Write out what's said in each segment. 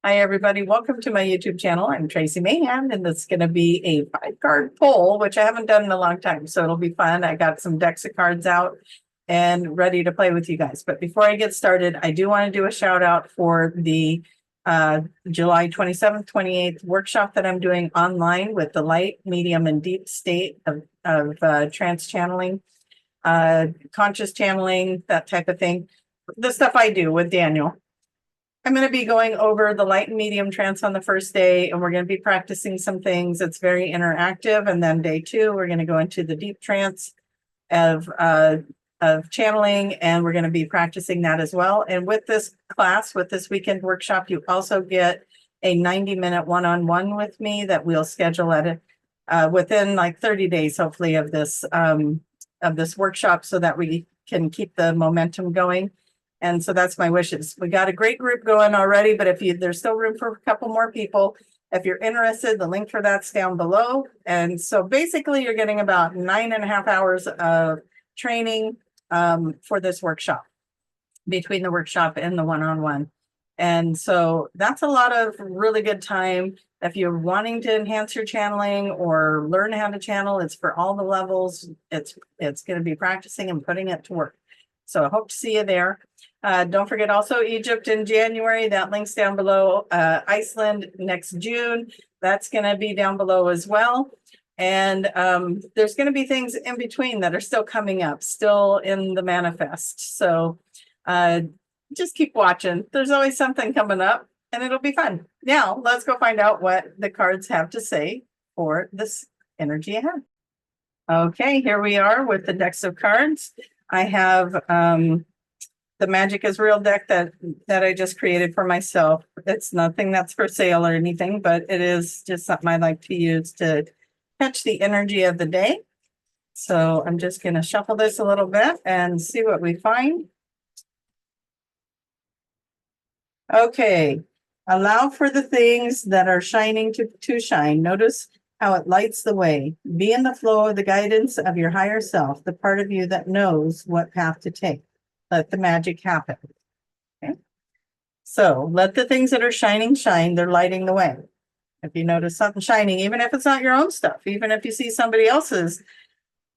Hi, everybody. Welcome to my YouTube channel. I'm Tracie Mahan, and it's going to be a 5-card poll, which I haven't done in a long time, so it'll be fun. I got some decks of cards out and ready to play with you guys. But before I get started, I do want to do a shout out for the July 27th, 28th workshop that I'm doing online with the light, medium, and deep state of trance channeling, conscious channeling, that type of thing. The stuff I do with Daniel. I'm going to be going over the light and medium trance on the first day, and we're going to be practicing some things. It's very interactive. And then day 2, we're going to go into the deep trance of channeling, and we're going to be practicing that as well. And with this class, with this weekend workshop, you also get a 90-minute one-on-one with me that we'll schedule at within like 30 days, hopefully, of this workshop, so that we can keep the momentum going. And so that's my wishes. We got a great group going already, but there's still room for a couple more people. If you're interested, the link for that's down below. And so basically you're getting about 9.5 hours of training for this workshop, between the workshop and the one-on-one. And so that's a lot of really good time. If you're wanting to enhance your channeling or learn how to channel, it's for all the levels. It's going to be practicing and putting it to work. So I hope to see you there. Don't forget also Egypt in January. That link's down below. Iceland next June. That's going to be down below as well. And there's going to be things in between that are still coming up, still in the manifest. So just keep watching. There's always something coming up, and it'll be fun. Now, let's go find out what the cards have to say for this energy ahead. Okay, here we are with the decks of cards. I have the Magic is Real deck that I just created for myself. It's nothing that's for sale or anything, but it is just something I like to use to catch the energy of the day. So I'm just going to shuffle this a little bit and see what we find. Okay, allow for the things that are shining to shine. Notice how it lights the way. Be in the flow of the guidance of your higher self, the part of you that knows what path to take. Let the magic happen. Okay. So let the things that are shining shine. They're lighting the way. If you notice something shining, even if it's not your own stuff, even if you see somebody else's,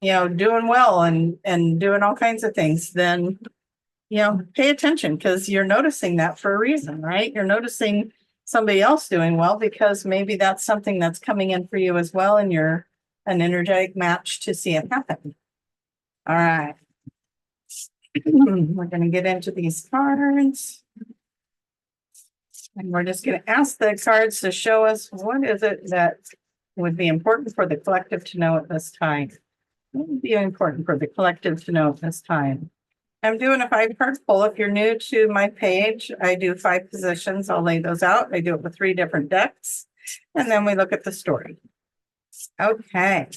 doing well and doing all kinds of things, then, pay attention, because you're noticing that for a reason, right? You're noticing somebody else doing well because maybe that's something that's coming in for you as well, and you're an energetic match to see it happen. All right. We're going to get into these cards. And we're just going to ask the cards to show us what is it that would be important for the collective to know at this time. What would be important for the collective to know at this time? I'm doing a 5-card pull. If you're new to my page, I do 5 positions. I'll lay those out. I do it with 3 different decks. And then we look at the story. Okay.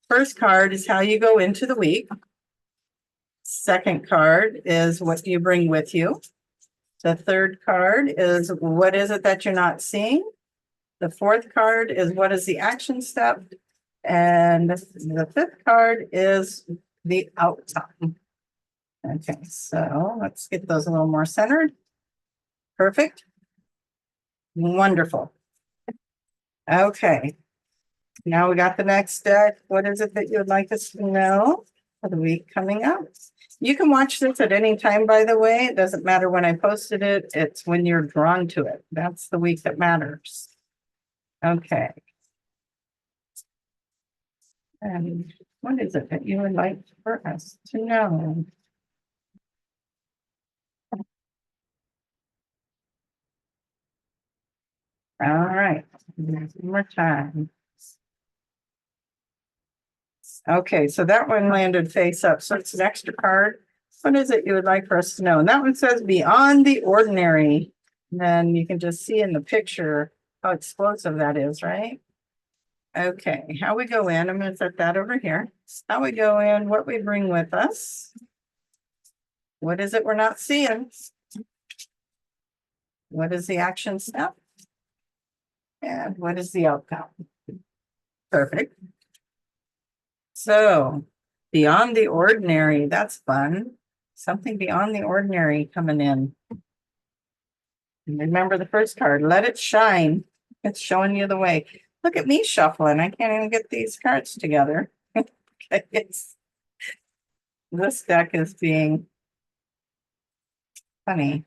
First card is how you go into the week. Second card is what you bring with you. The third card is what is it that you're not seeing. The fourth card is what is the action step. And the 5th card is the outcome. Okay, so let's get those a little more centered. Perfect. Wonderful. Okay. Now we got the next deck. What is it that you would like us to know for the week coming up? You can watch this at any time, by the way. It doesn't matter when I posted it. It's when you're drawn to it. That's the week that matters. Okay. And what is it that you would like for us to know? All right. One more time. Okay, so that one landed face up. So it's an extra card. What is it you would like for us to know? And that one says beyond the ordinary. And then you can just see in the picture how explosive that is, right? Okay, how we go in. I'm going to set that over here. How we go in, what we bring with us. What is it we're not seeing? What is the action step? And what is the outcome? Perfect. So, beyond the ordinary, that's fun. Something beyond the ordinary coming in. Remember the first card, let it shine. It's showing you the way. Look at me shuffling. I can't even get these cards together. Okay, this deck is being funny.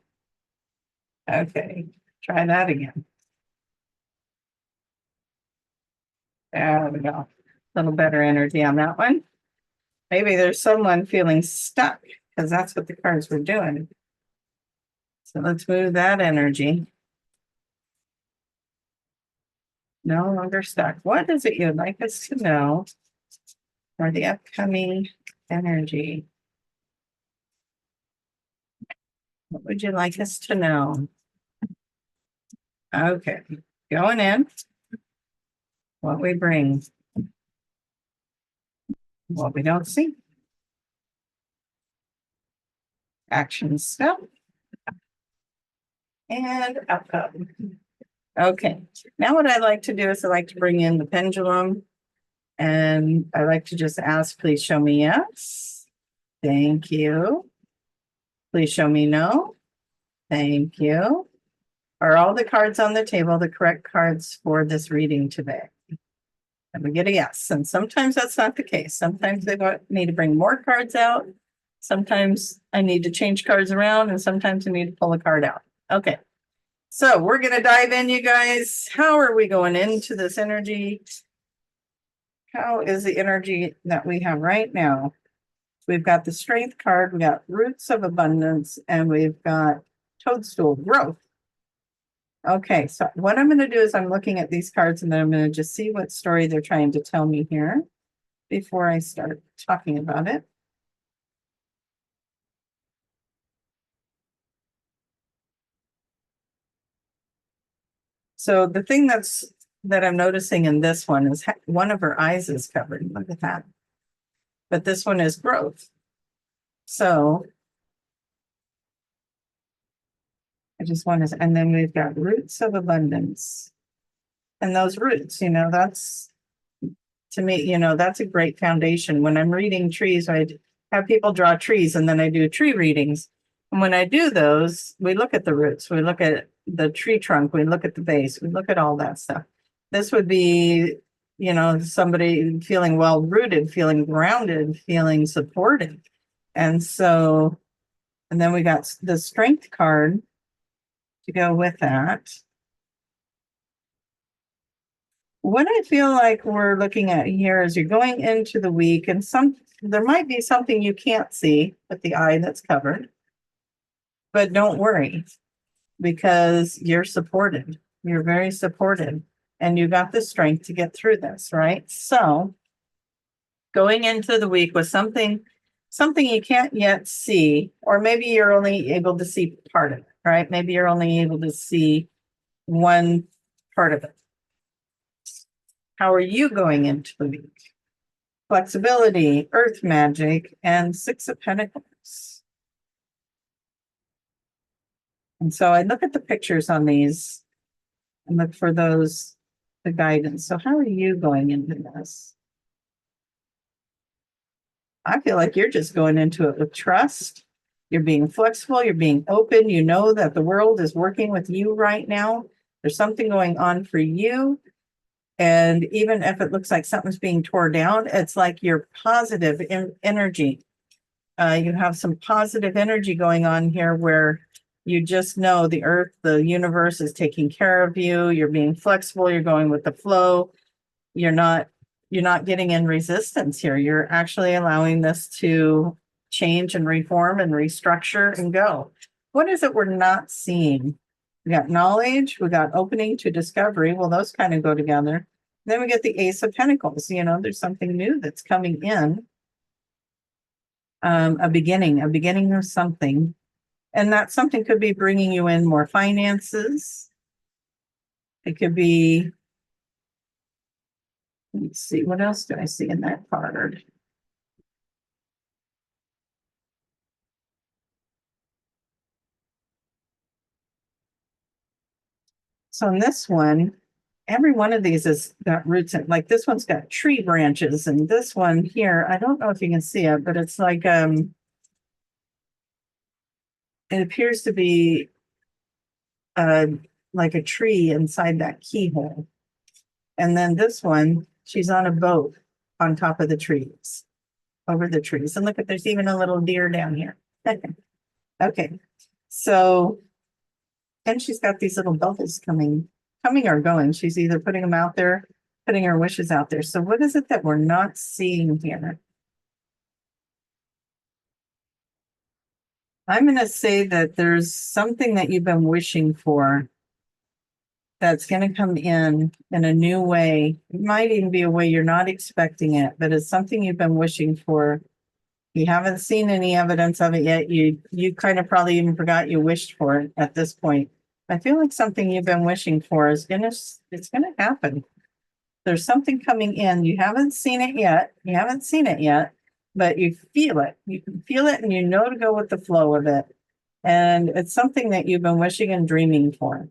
Okay, try that again. There we go. A little better energy on that one. Maybe there's someone feeling stuck because that's what the cards were doing. So let's move that energy. No longer stuck. What is it you'd like us to know for the upcoming energy? What would you like us to know? Okay, going in. What we bring. What we don't see. Action step. And outcome. Okay, now what I like to do is I like to bring in the pendulum. And I like to just ask, please show me yes. Thank you. Please show me no. Thank you. Are all the cards on the table the correct cards for this reading today? And we get a yes. And sometimes that's not the case. Sometimes they need to bring more cards out. Sometimes I need to change cards around, and sometimes I need to pull a card out. Okay. So we're going to dive in, you guys. How are we going into this energy? How is the energy that we have right now? We've got the strength card, we got roots of abundance, and we've got toadstool growth. Okay, so what I'm going to do is I'm looking at these cards and then I'm going to just see what story they're trying to tell me here before I start talking about it. So the thing that I'm noticing in this one is one of her eyes is covered. Look at that. But this one is growth. So I just want to, and then we've got roots of abundance. And those roots, that's, to me, that's a great foundation. When I'm reading trees, I have people draw trees and then I do tree readings. And when I do those, we look at the roots, we look at the tree trunk, we look at the base, we look at all that stuff. This would be, somebody feeling well rooted, feeling grounded, feeling supported. And so, and then we got the strength card to go with that. What I feel like we're looking at here is you're going into the week, and there might be something you can't see with the eye that's covered, but don't worry, because you're supported. You're very supported, and you got the strength to get through this, right? So going into the week with something you can't yet see, or maybe you're only able to see part of it, right? Maybe you're only able to see one part of it. How are you going into the week? Flexibility, earth magic, and 6 of Pentacles. And so I look at the pictures on these and look for the guidance. So how are you going into this? I feel like you're just going into it with trust. You're being flexible. You're being open. You know that the world is working with you right now. There's something going on for you. And even if it looks like something's being torn down, it's like you're positive energy. You have some positive energy going on here where you just know the earth, the universe is taking care of you. You're being flexible. You're going with the flow. You're not getting in resistance here. You're actually allowing this to change and reform and restructure and go. What is it we're not seeing? We got knowledge, we got opening to discovery. Well, those kind of go together. Then we get the Ace of Pentacles. There's something new that's coming in. A beginning of something. And that something could be bringing you in more finances. It could be, let's see, what else do I see in that card? So in this one, every one of these has got roots in, like this one's got tree branches, and this one here, I don't know if you can see it, but it's like it appears to be like a tree inside that keyhole. And then this one, she's on a boat on top of the trees, over the trees. And look at, there's even a little deer down here. Okay, so, and she's got these little bubbles coming or going. She's either putting them out there, putting her wishes out there. So what is it that we're not seeing here? I'm going to say that there's something that you've been wishing for that's going to come in a new way. It might even be a way you're not expecting it, but it's something you've been wishing for. You haven't seen any evidence of it yet. You kind of probably even forgot you wished for it at this point. I feel like something you've been wishing for it's gonna happen. There's something coming in. You haven't seen it yet. But you feel it. You can feel it and you know to go with the flow of it. And it's something that you've been wishing and dreaming for.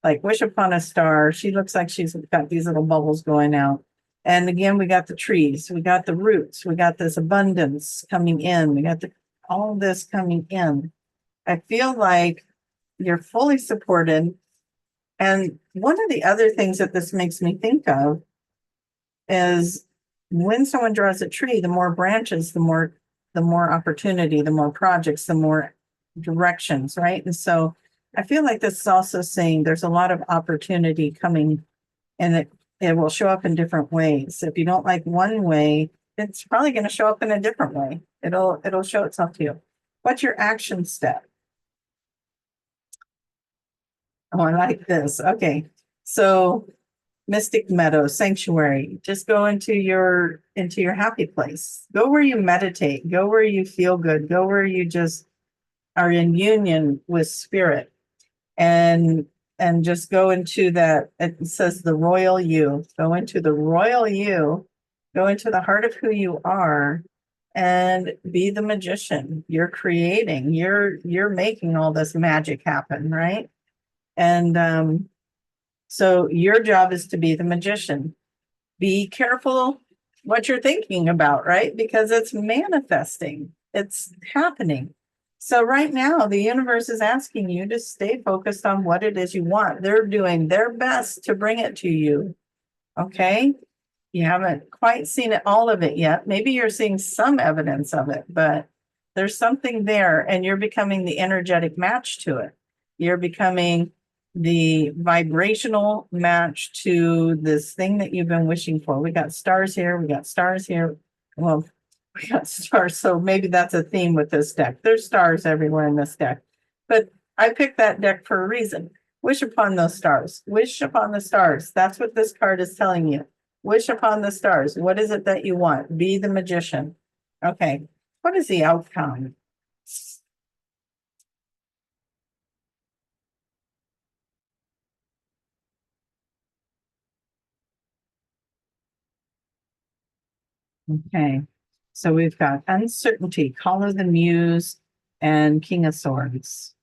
Like wish upon a star. She looks like she's got these little bubbles going out. And again, we got the trees, we got the roots, we got this abundance coming in, we got all this coming in. I feel like you're fully supported. And one of the other things that this makes me think of is when someone draws a tree, the more branches, the more opportunity, the more projects, the more directions, right? And so I feel like this is also saying there's a lot of opportunity coming, and it will show up in different ways. If you don't like one way, it's probably going to show up in a different way. It'll show itself to you. What's your action step? Oh, I like this. Okay. So Mystic Meadow Sanctuary, just go into your happy place. Go where you meditate, go where you feel good, go where you just are in union with spirit, and just go into that. It says the royal you. Go into the royal you, go into the heart of who you are, and be the magician. You're creating, you're making all this magic happen, right? And so your job is to be the magician. Be careful what you're thinking about, right? Because it's manifesting, it's happening. So right now, the universe is asking you to stay focused on what it is you want. They're doing their best to bring it to you. Okay? You haven't quite seen all of it yet. Maybe you're seeing some evidence of it, but there's something there, and you're becoming the energetic match to it. You're becoming the vibrational match to this thing that you've been wishing for. We got stars here. We got stars here. Well, we got stars. So maybe that's a theme with this deck. There's stars everywhere in this deck. But I picked that deck for a reason. Wish upon those stars. Wish upon the stars. That's what this card is telling you. Wish upon the stars. What is it that you want? Be the magician. Okay. What is the outcome? Okay, so we've got uncertainty, Call of the Muse, and King of Swords.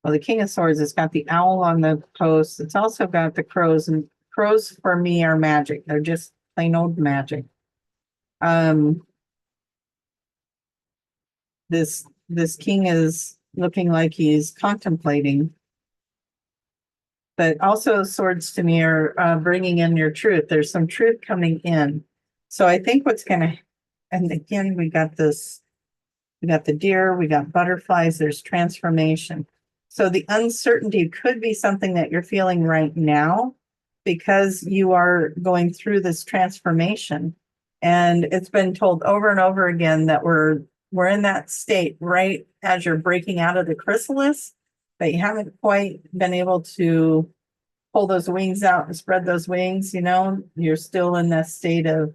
Well, the King of Swords has got the owl on the post. It's also got the crows, and crows for me are magic. They're just plain old magic. This king is looking like he's contemplating. But also swords to me are bringing in your truth. There's some truth coming in. So I think what's going to, and again, we got the deer, we got butterflies, there's transformation. So the uncertainty could be something that you're feeling right now because you are going through this transformation. And it's been told over and over again that we're in that state right as you're breaking out of the chrysalis, but you haven't quite been able to pull those wings out and spread those wings, you're still in that state of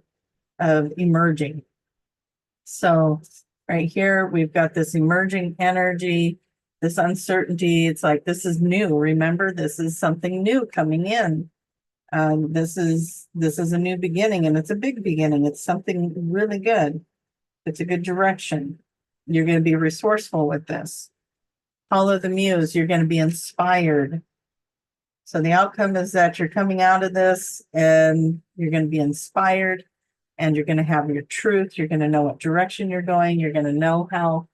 emerging. So right here, we've got this emerging energy, this uncertainty. It's like, this is new. Remember, this is something new coming in. This is a new beginning, and it's a big beginning. It's something really good. It's a good direction. You're going to be resourceful with this. Follow the muse. You're going to be inspired. So the outcome is that you're coming out of this and you're going to be inspired, and you're going to have your truth. You're going to know what direction you're going. You're going to know how,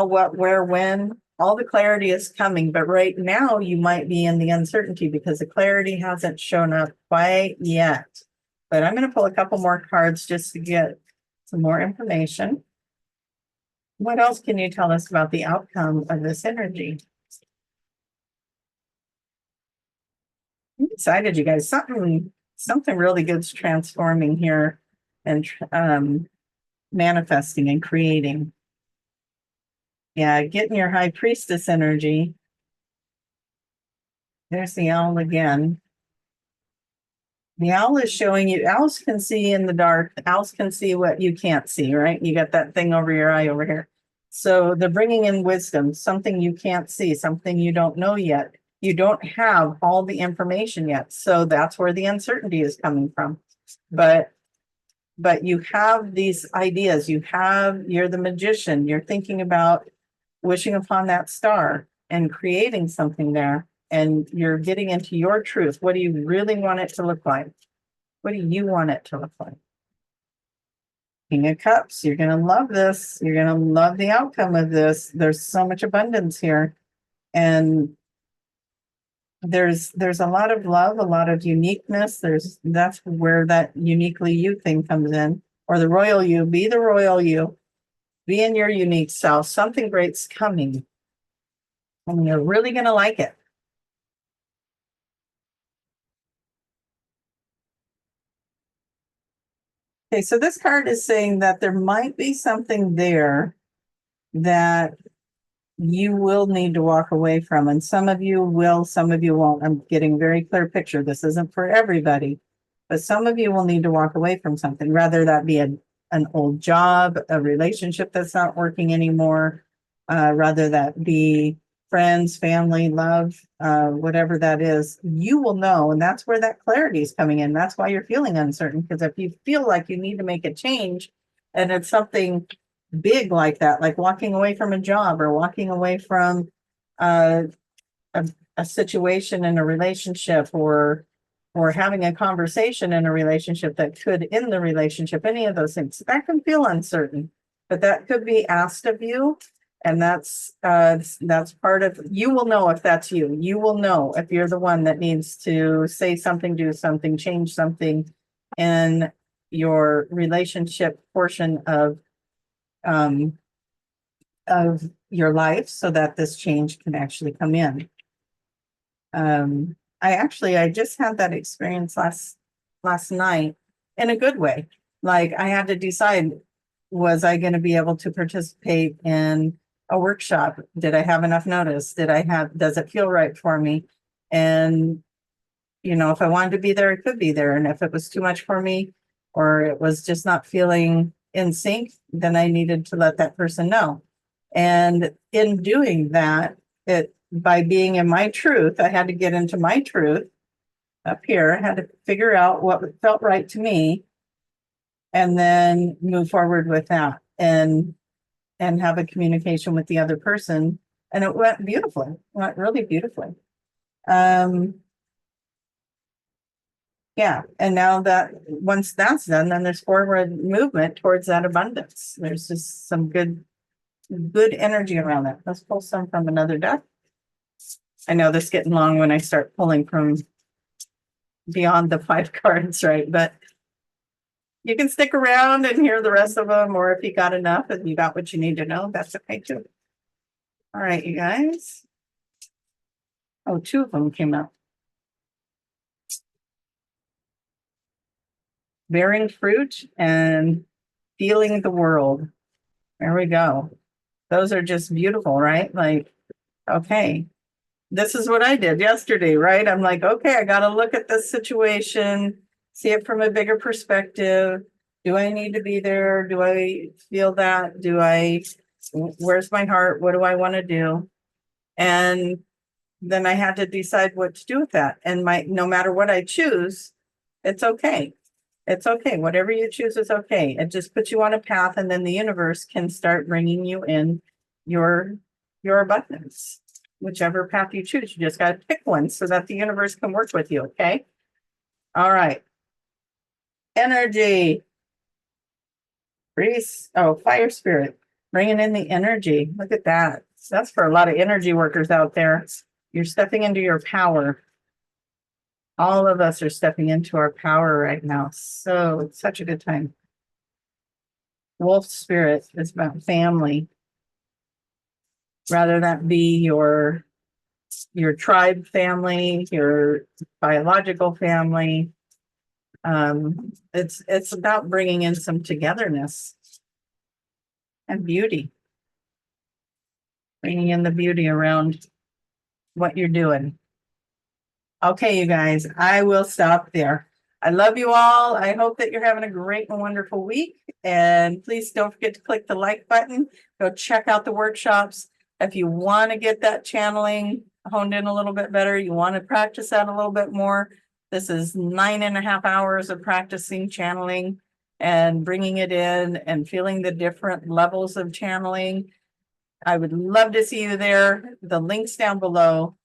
what, where, when. all the clarity is coming, but right now you might be in the uncertainty because the clarity hasn't shown up quite yet. But I'm going to pull a couple more cards just to get some more information. What else can you tell us about the outcome of this energy? I'm excited, you guys. Something really good's transforming here and manifesting and creating. Yeah, getting your high priestess energy. There's the owl again. The owl is showing you, owls can see in the dark. Owls can see what you can't see, right? You got that thing over your eye over here. So they're bringing in wisdom, something you can't see, something you don't know yet. You don't have all the information yet. So that's where the uncertainty is coming from. But you have these ideas. You're the magician. You're thinking about wishing upon that star and creating something there. And you're getting into your truth. What do you really want it to look like? What do you want it to look like? King of Cups, you're going to love this. You're going to love the outcome of this. There's so much abundance here. And there's a lot of love, a lot of uniqueness. That's where that uniquely you thing comes in. Or the royal you. Be the royal you. Be in your unique self. Something great's coming. And you're really going to like it. Okay, so this card is saying that there might be something there that you will need to walk away from. And some of you will, some of you won't. I'm getting a very clear picture. This isn't for everybody, but some of you will need to walk away from something, rather that be an old job, a relationship that's not working anymore, rather that be friends, family, love, whatever that is, you will know. And that's where that clarity is coming in. That's why you're feeling uncertain, because if you feel like you need to make a change and it's something big like that, like walking away from a job or walking away from a situation in a relationship, or having a conversation in a relationship that could end the relationship, any of those things, that can feel uncertain, but that could be asked of you. And that's part of, you will know if that's you. You will know if you're the one that needs to say something, do something, change something in your relationship portion of your life, so that this change can actually come in. I just had that experience last night in a good way. Like, I had to decide, was I going to be able to participate in a workshop? Did I have enough notice? Does it feel right for me? And, if I wanted to be there, I could be there. And if it was too much for me, or it was just not feeling in sync, then I needed to let that person know. And in doing that, by being in my truth, I had to get into my truth up here. I had to figure out what felt right to me, and then move forward with that, and have a communication with the other person. And it went beautifully. It went really beautifully. Yeah. And now that once that's done, then there's forward movement towards that abundance. There's just some good energy around that. Let's pull some from another deck. I know this is getting long when I start pulling from beyond the 5 cards, right? But you can stick around and hear the rest of them, or if you got enough and you got what you need to know, that's okay too. All right, you guys. Oh, 2 of them came out. Bearing fruit and feeling the world. There we go. Those are just beautiful, right? Like, okay, this is what I did yesterday, right? I'm like, okay, I got to look at this situation, see it from a bigger perspective. Do I need to be there? Do I feel that? Where's my heart? What do I want to do? And then I had to decide what to do with that. And no matter what I choose, it's okay. It's okay. Whatever you choose is okay. It just puts you on a path, and then the universe can start bringing you in your abundance. Whichever path you choose, you just got to pick one so that the universe can work with you. Okay. All right. Energy. Fire spirit. Bringing in the energy. Look at that. That's for a lot of energy workers out there. You're stepping into your power. All of us are stepping into our power right now. So it's such a good time. Wolf spirit is about family. Rather that be your tribe family, your biological family. It's about bringing in some togetherness and beauty. Bringing in the beauty around what you're doing. Okay, you guys, I will stop there. I love you all. I hope that you're having a great and wonderful week. And please don't forget to click the like button. Go check out the workshops. If you want to get that channeling honed in a little bit better, you want to practice that a little bit more. This is 9.5 hours of practicing channeling and bringing it in and feeling the different levels of channeling. I would love to see you there. The link's down below.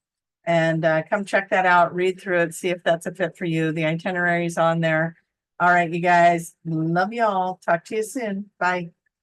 And come check that out, read through it, see if that's a fit for you. The itinerary's on there. All right, you guys, love you all. Talk to you soon. Bye.